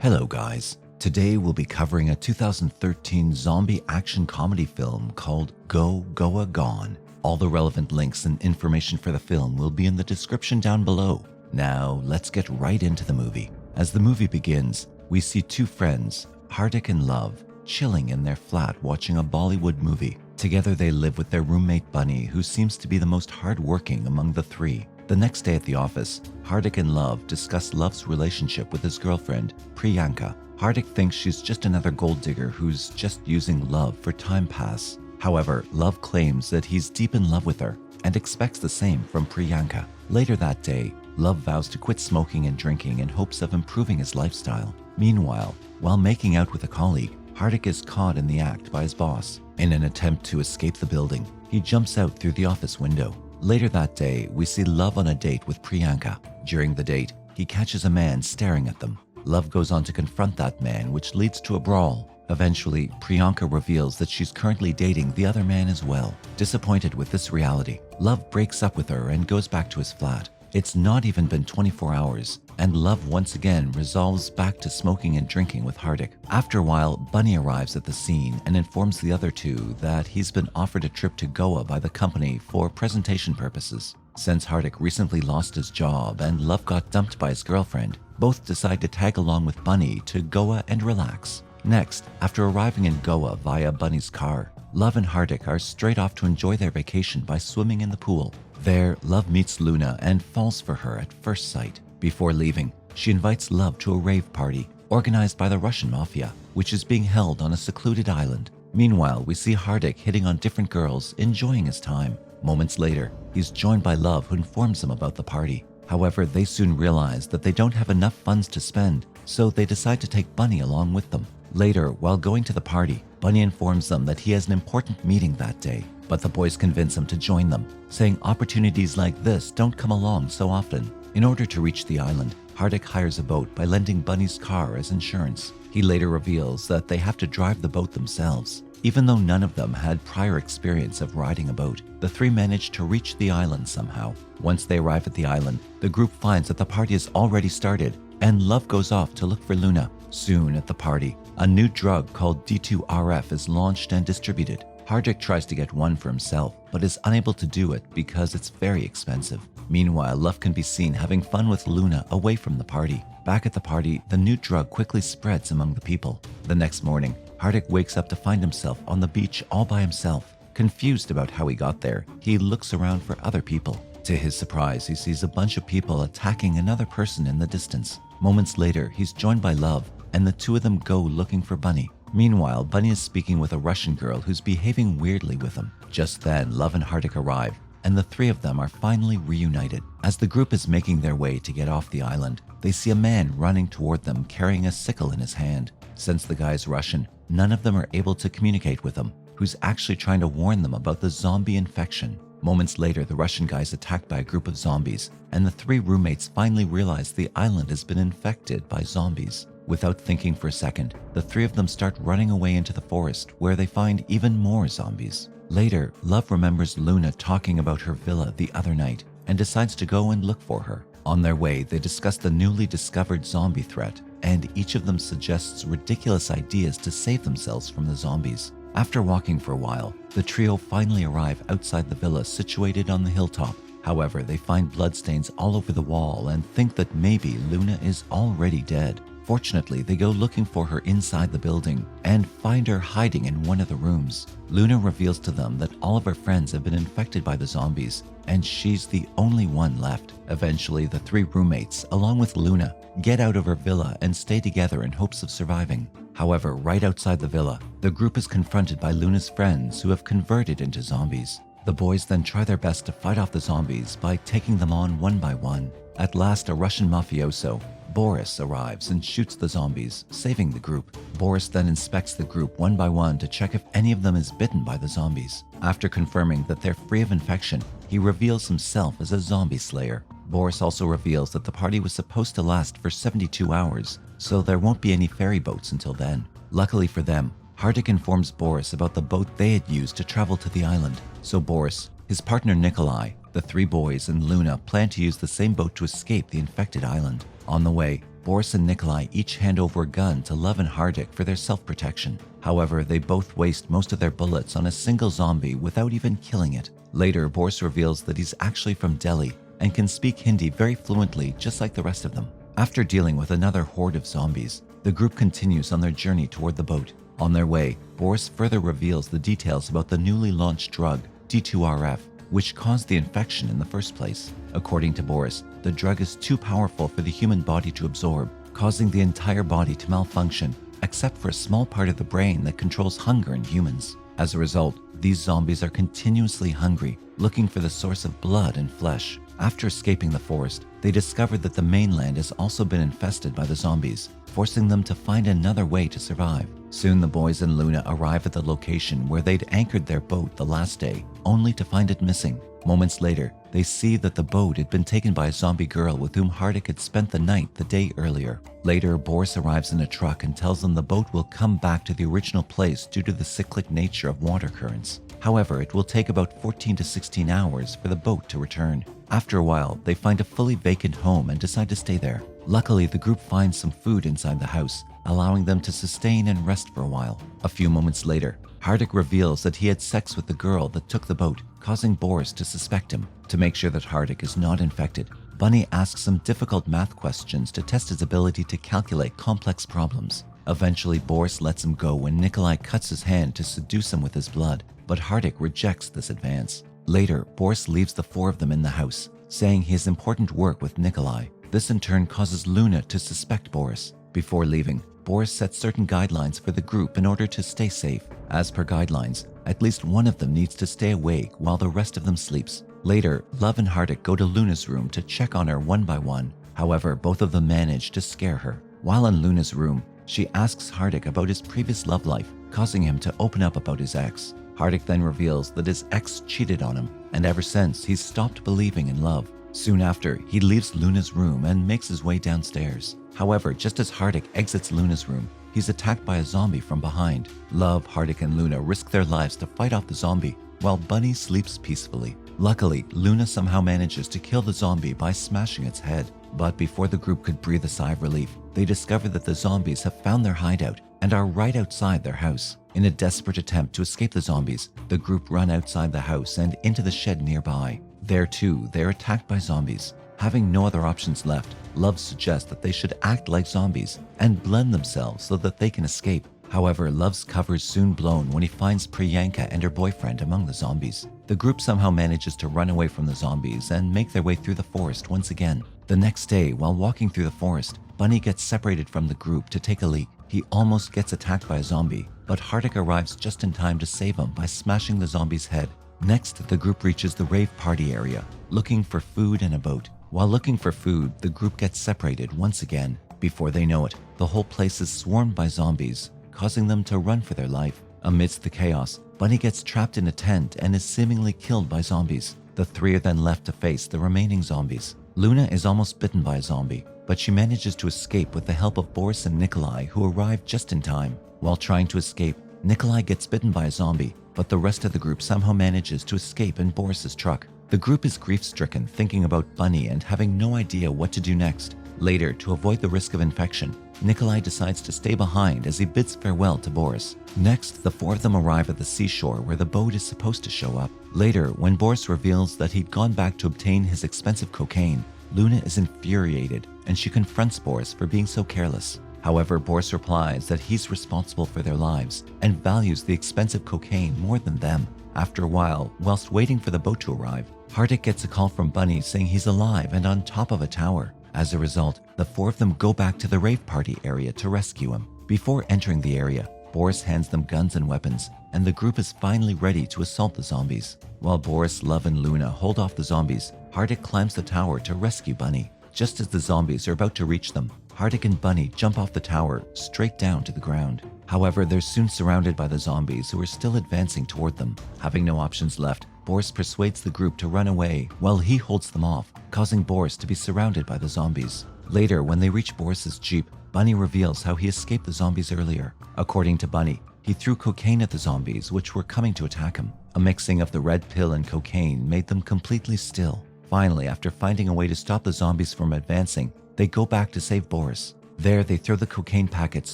Hello guys, today we'll be covering a 2013 zombie action comedy film called Go, Goa Gone. All the relevant links and information for the film will be in the description down below. Now let's get right into the movie. As the movie begins, we see two friends, Hardik and Love, chilling in their flat watching a Bollywood movie. Together they live with their roommate Bunny, who seems to be the most hardworking among the three. The next day at the office, Hardik and Love discuss Love's relationship with his girlfriend, Priyanka. Hardik thinks she's just another gold digger who's just using Love for time pass. However, Love claims that he's deep in love with her and expects the same from Priyanka. Later that day, Love vows to quit smoking and drinking in hopes of improving his lifestyle. Meanwhile, while making out with a colleague, Hardik is caught in the act by his boss. In an attempt to escape the building, he jumps out through the office window. Later that day, we see Love on a date with Priyanka. During the date, he catches a man staring at them. Love goes on to confront that man, which leads to a brawl. Eventually, Priyanka reveals that she's currently dating the other man as well. Disappointed with this reality, Love breaks up with her and goes back to his flat. It's not even been 24 hours, and Love once again resolves back to smoking and drinking with Hardik. After a while, Bunny arrives at the scene and informs the other two that he's been offered a trip to Goa by the company for presentation purposes. Since Hardik recently lost his job and Love got dumped by his girlfriend, both decide to tag along with Bunny to Goa and relax. Next, after arriving in Goa via Bunny's car, Love and Hardik are straight off to enjoy their vacation by swimming in the pool. There, Love meets Luna and falls for her at first sight. Before leaving, she invites Love to a rave party organized by the Russian mafia, which is being held on a secluded island. Meanwhile, we see Hardik hitting on different girls, enjoying his time. Moments later, he's joined by Love, who informs him about the party. However, they soon realize that they don't have enough funds to spend, so they decide to take Bunny along with them. Later, while going to the party, Bunny informs them that he has an important meeting that day, but the boys convince him to join them, saying opportunities like this don't come along so often. In order to reach the island, Hardik hires a boat by lending Bunny's car as insurance. He later reveals that they have to drive the boat themselves. Even though none of them had prior experience of riding a boat, the three manage to reach the island somehow. Once they arrive at the island, the group finds that the party has already started, and Love goes off to look for Luna. Soon at the party, a new drug called D2RF is launched and distributed. Hardik tries to get one for himself, but is unable to do it because it's very expensive. Meanwhile, Love can be seen having fun with Luna away from the party. Back at the party, the new drug quickly spreads among the people. The next morning, Hardik wakes up to find himself on the beach all by himself. Confused about how he got there, he looks around for other people. To his surprise, he sees a bunch of people attacking another person in the distance. Moments later, he's joined by Love, and the two of them go looking for Bunny. Meanwhile, Bunny is speaking with a Russian girl who's behaving weirdly with him. Just then, Love and Hardik arrive, and the three of them are finally reunited. As the group is making their way to get off the island, they see a man running toward them carrying a sickle in his hand. Since the guy's Russian, none of them are able to communicate with him, who's actually trying to warn them about the zombie infection. Moments later, the Russian guy is attacked by a group of zombies, and the three roommates finally realize the island has been infected by zombies. Without thinking for a second, the three of them start running away into the forest, where they find even more zombies. Later, Love remembers Luna talking about her villa the other night and decides to go and look for her. On their way, they discuss the newly discovered zombie threat, and each of them suggests ridiculous ideas to save themselves from the zombies. After walking for a while, the trio finally arrive outside the villa situated on the hilltop. However, they find bloodstains all over the wall and think that maybe Luna is already dead. Fortunately, they go looking for her inside the building and find her hiding in one of the rooms. Luna reveals to them that all of her friends have been infected by the zombies, and she's the only one left. Eventually, the three roommates, along with Luna, get out of her villa and stay together in hopes of surviving. However, right outside the villa, the group is confronted by Luna's friends who have converted into zombies. The boys then try their best to fight off the zombies by taking them on one by one. At last, a Russian mafioso, Boris, arrives and shoots the zombies, saving the group. Boris then inspects the group one by one to check if any of them is bitten by the zombies. After confirming that they're free of infection, he reveals himself as a zombie slayer. Boris also reveals that the party was supposed to last for 72 hours, so there won't be any ferry boats until then. Luckily for them, Hardik informs Boris about the boat they had used to travel to the island. So Boris, his partner Nikolai, the three boys, and Luna plan to use the same boat to escape the infected island. On the way, Boris and Nikolai each hand over a gun to Love and Hardik for their self-protection. However, they both waste most of their bullets on a single zombie without even killing it. Later, Boris reveals that he's actually from Delhi and can speak Hindi very fluently just like the rest of them. After dealing with another horde of zombies, the group continues on their journey toward the boat. On their way, Boris further reveals the details about the newly launched drug, D2RF, which caused the infection in the first place. According to Boris, the drug is too powerful for the human body to absorb, causing the entire body to malfunction, except for a small part of the brain that controls hunger in humans. As a result, these zombies are continuously hungry, looking for the source of blood and flesh. After escaping the forest, they discovered that the mainland has also been infested by the zombies, forcing them to find another way to survive. Soon the boys and Luna arrive at the location where they'd anchored their boat the last day, only to find it missing. Moments later, they see that the boat had been taken by a zombie girl with whom Hardik had spent the night the day earlier. Later, Boris arrives in a truck and tells them the boat will come back to the original place due to the cyclic nature of water currents. However, it will take about 14 to 16 hours for the boat to return. After a while, they find a fully vacant home and decide to stay there. Luckily, the group finds some food inside the house, allowing them to sustain and rest for a while. A few moments later, Hardik reveals that he had sex with the girl that took the boat, causing Boris to suspect him. To make sure that Hardik is not infected, Bunny asks some difficult math questions to test his ability to calculate complex problems. Eventually, Boris lets him go when Nikolai cuts his hand to seduce him with his blood, but Hardik rejects this advance. Later, Boris leaves the four of them in the house, saying he has important work with Nikolai. This in turn causes Luna to suspect Boris. Before leaving, Boris sets certain guidelines for the group in order to stay safe. As per guidelines, at least one of them needs to stay awake while the rest of them sleeps. Later, Love and Hardik go to Luna's room to check on her one by one. However, both of them manage to scare her. While in Luna's room, she asks Hardik about his previous love life, causing him to open up about his ex. Hardik then reveals that his ex cheated on him, and ever since he's stopped believing in love. Soon after, he leaves Luna's room and makes his way downstairs. However, just as Hardik exits Luna's room, he's attacked by a zombie from behind. Love, Hardik, and Luna risk their lives to fight off the zombie, while Bunny sleeps peacefully. Luckily, Luna somehow manages to kill the zombie by smashing its head. But before the group could breathe a sigh of relief, they discover that the zombies have found their hideout and are right outside their house. In a desperate attempt to escape the zombies, the group run outside the house and into the shed nearby. There too, they are attacked by zombies. Having no other options left, Love suggests that they should act like zombies and blend themselves so that they can escape. However, Love's cover is soon blown when he finds Priyanka and her boyfriend among the zombies. The group somehow manages to run away from the zombies and make their way through the forest once again. The next day, while walking through the forest, Bunny gets separated from the group to take a leak. He almost gets attacked by a zombie, but Hardik arrives just in time to save him by smashing the zombie's head. Next, the group reaches the rave party area, looking for food and a boat. While looking for food, the group gets separated once again. Before they know it, the whole place is swarmed by zombies, causing them to run for their life. Amidst the chaos, Bunny gets trapped in a tent and is seemingly killed by zombies. The three are then left to face the remaining zombies. Luna is almost bitten by a zombie, but she manages to escape with the help of Boris and Nikolai, who arrive just in time. While trying to escape, Nikolai gets bitten by a zombie, but the rest of the group somehow manages to escape in Boris's truck. The group is grief-stricken, thinking about Bunny and having no idea what to do next. Later, to avoid the risk of infection, Nikolai decides to stay behind as he bids farewell to Boris. Next, the four of them arrive at the seashore where the boat is supposed to show up. Later, when Boris reveals that he'd gone back to obtain his expensive cocaine, Luna is infuriated and she confronts Boris for being so careless. However, Boris replies that he's responsible for their lives and values the expensive cocaine more than them. After a while, whilst waiting for the boat to arrive, Hardik gets a call from Bunny saying he's alive and on top of a tower. As a result, the four of them go back to the rave party area to rescue him. Before entering the area, Boris hands them guns and weapons, and the group is finally ready to assault the zombies. While Boris, Love, and Luna hold off the zombies, Hardik climbs the tower to rescue Bunny. Just as the zombies are about to reach them, Hardik and Bunny jump off the tower straight down to the ground. However, they're soon surrounded by the zombies who are still advancing toward them. Having no options left, Boris persuades the group to run away while he holds them off, causing Boris to be surrounded by the zombies. Later, when they reach Boris's jeep, Bunny reveals how he escaped the zombies earlier. According to Bunny, he threw cocaine at the zombies which were coming to attack him. A mixing of the red pill and cocaine made them completely still. Finally, after finding a way to stop the zombies from advancing, They go back to save Boris. There, they throw the cocaine packets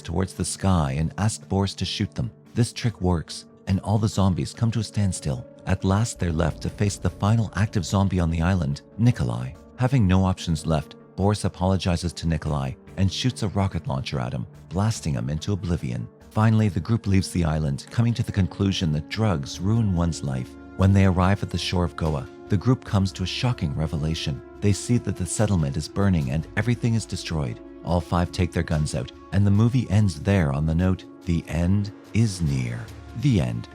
towards the sky and ask Boris to shoot them. This trick works, and all the zombies come to a standstill. At last, they're left to face the final active zombie on the island, Nikolai. Having no options left, Boris apologizes to Nikolai and shoots a rocket launcher at him, blasting him into oblivion. Finally, the group leaves the island, coming to the conclusion that drugs ruin one's life. When they arrive at the shore of Goa, the group comes to a shocking revelation. They see that the settlement is burning and everything is destroyed. All 5 take their guns out, and the movie ends there on the note, "The end is near." The end.